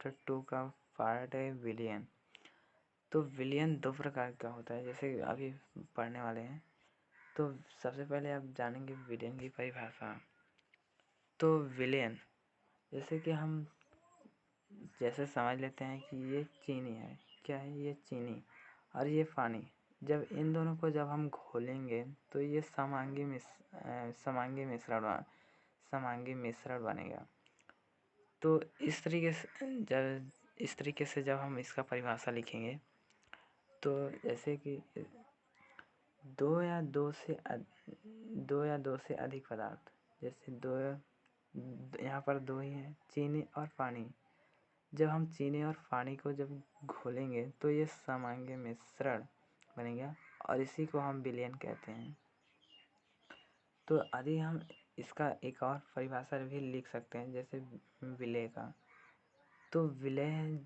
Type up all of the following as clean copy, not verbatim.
Chapter 2 का part है विलियन। तो विलियन दो प्रकार का होता है, जैसे अभी पढ़ने वाले हैं। तो सबसे पहले आप जानेंगे विलियन की परिभाषा। तो विलियन जैसे कि हम जैसे समझ लेते हैं कि ये चीनी है। क्या है? ये चीनी और ये पानी। जब इन दोनों को जब हम घोलेंगे तो ये समांगी मिश्रण बनेगा। तो इस तरीके से जब हम इसका परिभाषा लिखेंगे तो जैसे कि दो या दो से अधिक पदार्थ, जैसे दो, यहाँ पर दो ही हैं, चीनी और पानी। जब हम चीनी और पानी को जब घोलेंगे तो ये समांगी मिश्रण बनेगा और इसी को हम विलयन कहते हैं। तो यदि हम इसका एक और परिभाषा भी लिख सकते हैं, जैसे विलय का। तो विलय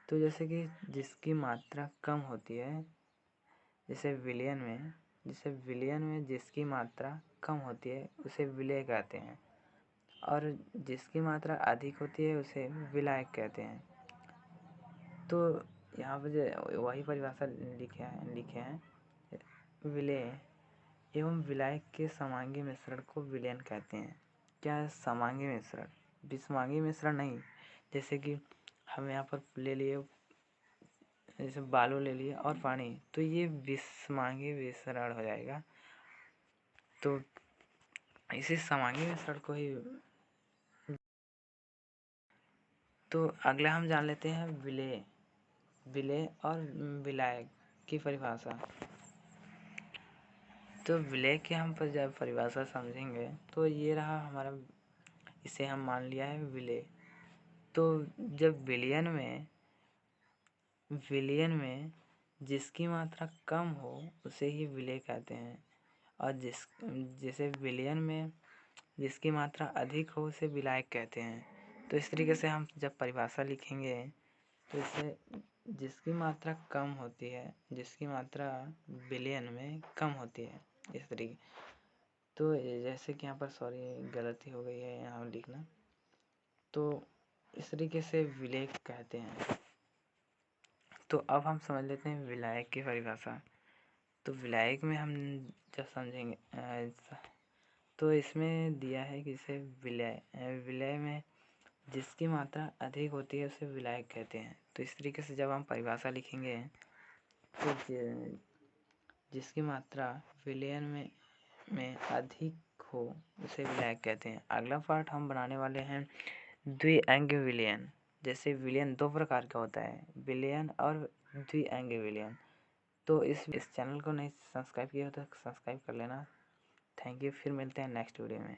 तो जैसे कि जिसकी मात्रा कम होती है, जैसे विलयन में जिसकी मात्रा कम होती है उसे विलय कहते हैं, और जिसकी मात्रा अधिक होती है उसे विलायक कहते हैं। तो यहाँ पर जो वही परिभाषा लिखे हैं विलय एवं विलायक के समांगी मिश्रण को विलयन कहते हैं। क्या है समांगी मिश्रण? विषमांगी मिश्रण नहीं। जैसे कि हम यहाँ पर ले लिए, जैसे बालू ले लिए और पानी, तो ये विषमांगी मिश्रण हो जाएगा। तो इसी समांगी मिश्रण को ही। तो अगला हम जान लेते हैं विलय और विलायक की परिभाषा। तो विलय की हम पर जब परिभाषा समझेंगे तो ये रहा हमारा, इसे हम मान लिया है विलय। तो जब विलयन में जिसकी मात्रा कम हो उसे ही विलय कहते हैं, और जैसे विलयन में जिसकी मात्रा अधिक हो उसे विलायक कहते हैं। तो इस तरीके से हम जब परिभाषा लिखेंगे तो इसे जिसकी मात्रा कम होती है, जिसकी मात्रा विलयन में कम होती है, इस तरीके। तो जैसे कि यहाँ पर सॉरी गलती हो गई है यहाँ लिखना। तो इस तरीके से विलय कहते हैं। तो अब हम समझ लेते हैं विलायक की परिभाषा। तो विलायक में हम जब समझेंगे तो इसमें दिया है कि इसे विलय में जिसकी मात्रा अधिक होती है उसे विलायक कहते हैं। तो इस तरीके से जब हम परिभाषा लिखेंगे तो जिसकी मात्रा विलयन में अधिक हो उसे विलायक कहते हैं। अगला पार्ट हम बनाने वाले हैं द्विअंगी विलयन। जैसे विलयन दो प्रकार का होता है, विलयन और द्विअंगी विलयन। तो इस चैनल को नहीं सब्सक्राइब किया हो तो सब्सक्राइब कर लेना। Thank you. फिर मिलते हैं नेक्स्ट वीडियो में।